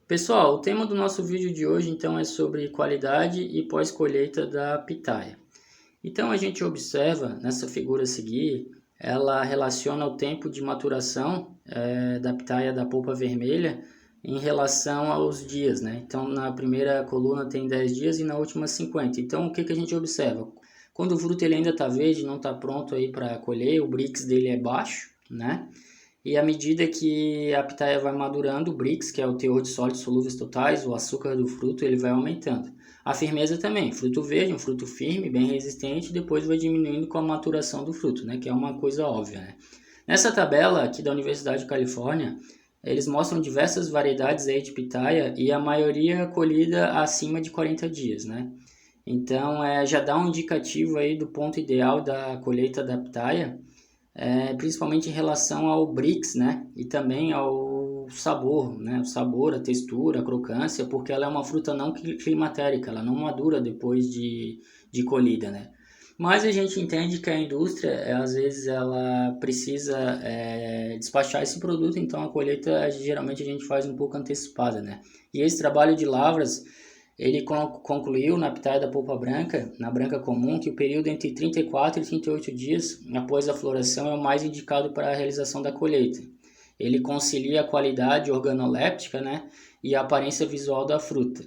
Pessoal, o tema do nosso vídeo de hoje então é sobre qualidade e pós-colheita da pitaia. Então a gente observa nessa figura a seguir, ela relaciona o tempo de maturação da pitaia da polpa vermelha em relação aos dias, né? Então na primeira coluna tem 10 dias e na última 50. Então o que a gente observa? Quando o fruto ele ainda está verde, não está pronto aí para colher, o Brix dele é baixo, né? E à medida que a pitaia vai madurando, o Brix, que é o teor de sólidos solúveis totais, o açúcar do fruto, ele vai aumentando. A firmeza também, fruto verde, um fruto firme, bem resistente, depois vai diminuindo com a maturação do fruto, né, que é uma coisa óbvia, né? Nessa tabela aqui da Universidade de Califórnia, eles mostram diversas variedades aí de pitaia e a maioria colhida acima de 40 dias, né? Então, já dá um indicativo aí do ponto ideal da colheita da pitaia, principalmente em relação ao Brix, né? E também ao sabor, né? O sabor, a textura, a crocância, porque ela é uma fruta não climatérica, ela não madura depois de colhida, né? Mas a gente entende que a indústria, às vezes, ela precisa despachar esse produto, então a colheita geralmente a gente faz um pouco antecipada, né? E esse trabalho de lavras ele concluiu na pitaia da polpa branca, na branca comum, que o período entre 34 e 38 dias após a floração é o mais indicado para a realização da colheita. Ele concilia a qualidade organoléptica, né, e a aparência visual da fruta.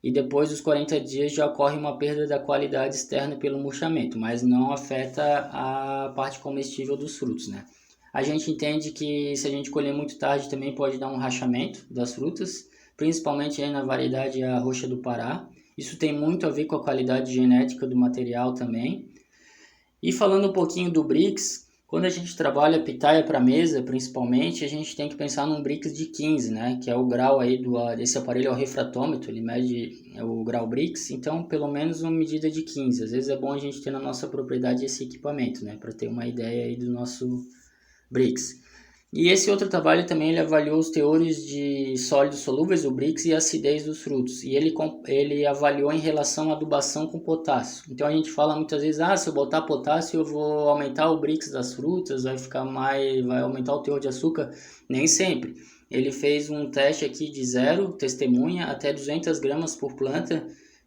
E depois dos 40 dias já ocorre uma perda da qualidade externa pelo murchamento, mas não afeta a parte comestível dos frutos, né? A gente entende que se a gente colher muito tarde também pode dar um rachamento das frutas, principalmente aí na variedade a roxa do Pará. Isso tem muito a ver com a qualidade genética do material também. E falando um pouquinho do Brix, quando a gente trabalha pitaia para mesa, principalmente, a gente tem que pensar num Brix de 15, né? Que é o grau aí desse aparelho, é o refratômetro, ele mede o grau Brix, então pelo menos uma medida de 15. Às vezes é bom a gente ter na nossa propriedade esse equipamento, né? Para ter uma ideia aí do nosso Brix. E esse outro trabalho também ele avaliou os teores de sólidos solúveis, o Brix, e a acidez dos frutos. E ele avaliou em relação à adubação com potássio. Então a gente fala muitas vezes, se eu botar potássio eu vou aumentar o Brix das frutas, vai aumentar o teor de açúcar. Nem sempre. Ele fez um teste aqui de 0, testemunha, até 200 gramas por planta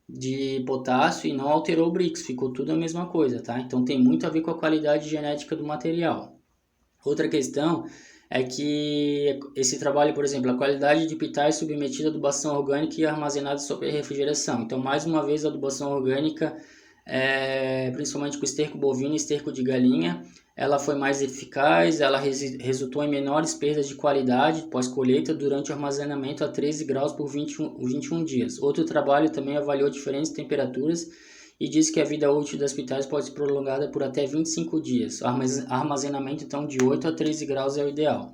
de potássio e não alterou o Brix, ficou tudo a mesma coisa, tá? Então tem muito a ver com a qualidade genética do material. Outra questão é que esse trabalho, por exemplo, a qualidade de pitaia é submetida à adubação orgânica e armazenada sob refrigeração. Então, mais uma vez, a adubação orgânica, principalmente com esterco bovino e esterco de galinha, ela foi mais eficaz, ela resultou em menores perdas de qualidade pós-colheita durante o armazenamento a 13 graus por 21 dias. Outro trabalho também avaliou diferentes temperaturas e diz que a vida útil das pitaias pode ser prolongada por até 25 dias. O armazenamento então de 8 a 13 graus é o ideal.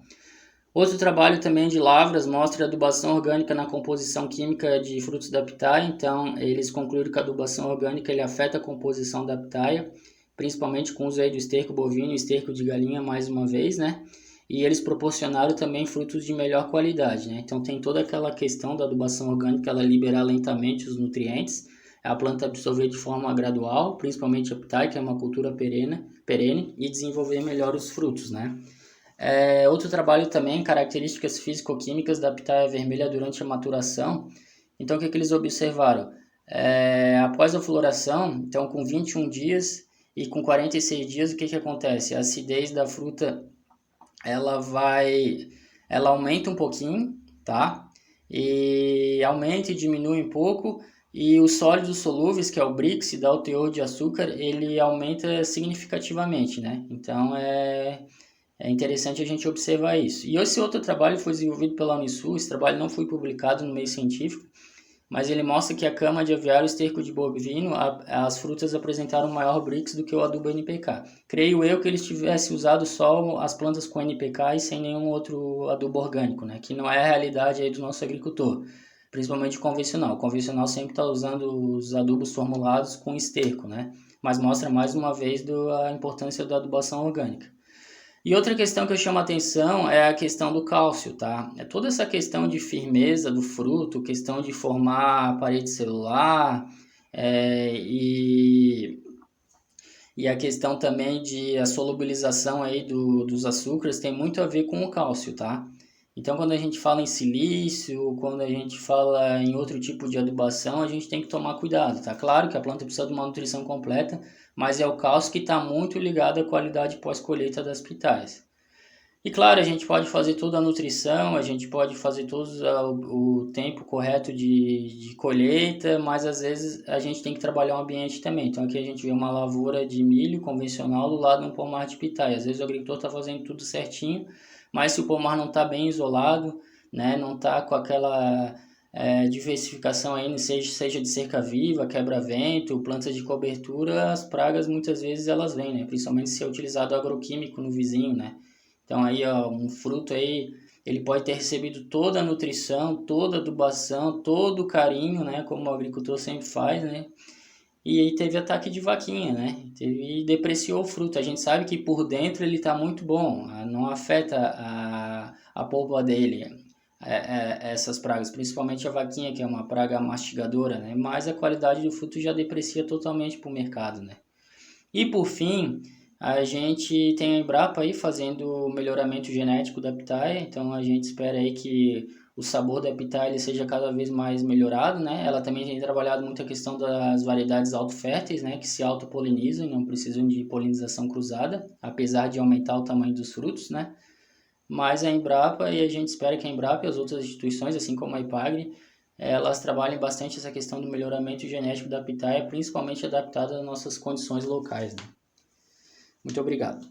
Outro trabalho também de lavras mostra a adubação orgânica na composição química de frutos da pitaia. Então, eles concluíram que a adubação orgânica ele afeta a composição da pitaia, principalmente com o uso aí do esterco bovino e esterco de galinha, mais uma vez, né? E eles proporcionaram também frutos de melhor qualidade, né? Então, tem toda aquela questão da adubação orgânica, ela liberar lentamente os nutrientes, a planta absorver de forma gradual, principalmente a pitaia, que é uma cultura perene, e desenvolver melhor os frutos, né? Outro trabalho também, características físico-químicas da pitaia vermelha durante a maturação. Então, o que eles observaram? Após a floração, então com 21 dias e com 46 dias, o que acontece? A acidez da fruta, ela aumenta um pouquinho, tá? E aumenta e diminui um pouco, e os sólidos solúveis, que é o Brix, dá o teor de açúcar, ele aumenta significativamente, né? Então, é interessante a gente observar isso. E esse outro trabalho foi desenvolvido pela Unisul, esse trabalho não foi publicado no meio científico, mas ele mostra que a cama de aviário e esterco de bovino, as frutas apresentaram maior Brix do que o adubo NPK. Creio eu que eles tivessem usado só as plantas com NPK e sem nenhum outro adubo orgânico, né? Que não é a realidade aí do nosso agricultor, principalmente o convencional. O convencional sempre está usando os adubos formulados com esterco, né? Mas mostra mais uma vez a importância da adubação orgânica. E outra questão que eu chamo a atenção é a questão do cálcio, tá? É toda essa questão de firmeza do fruto, questão de formar a parede celular, e a questão também de a solubilização aí dos açúcares tem muito a ver com o cálcio, tá? Então, quando a gente fala em silício, quando a gente fala em outro tipo de adubação, a gente tem que tomar cuidado, tá? Claro que a planta precisa de uma nutrição completa, mas é o cálcio que está muito ligado à qualidade pós-colheita das pitaias. E claro, a gente pode fazer toda a nutrição, a gente pode fazer todo o tempo correto de colheita, mas às vezes a gente tem que trabalhar o ambiente também. Então aqui a gente vê uma lavoura de milho convencional do lado de um pomar de pitaia. Às vezes o agricultor está fazendo tudo certinho, mas se o pomar não está bem isolado, né, não está com aquela diversificação aí, seja de cerca viva, quebra-vento, plantas de cobertura, as pragas muitas vezes elas vêm, né, principalmente se é utilizado agroquímico no vizinho, né. Então aí, ó, um fruto aí, ele pode ter recebido toda a nutrição, toda a adubação, todo o carinho, né, como o agricultor sempre faz, né? E aí teve ataque de vaquinha, né? E depreciou o fruto. A gente sabe que por dentro ele está muito bom, não afeta a polpa dele, essas pragas, principalmente a vaquinha, que é uma praga mastigadora, né? Mas a qualidade do fruto já deprecia totalmente para o mercado, né? E por fim, a gente tem a Embrapa aí fazendo o melhoramento genético da pitaia, então a gente espera aí que o sabor da pitaia ele seja cada vez mais melhorado, né? Ela também tem trabalhado muito a questão das variedades autoférteis, né? Que se autopolinizam e não precisam de polinização cruzada, apesar de aumentar o tamanho dos frutos, né? Mas a Embrapa, e a gente espera que a Embrapa e as outras instituições, assim como a Ipagre, elas trabalhem bastante essa questão do melhoramento genético da pitaia, principalmente adaptada às nossas condições locais, né? Muito obrigado.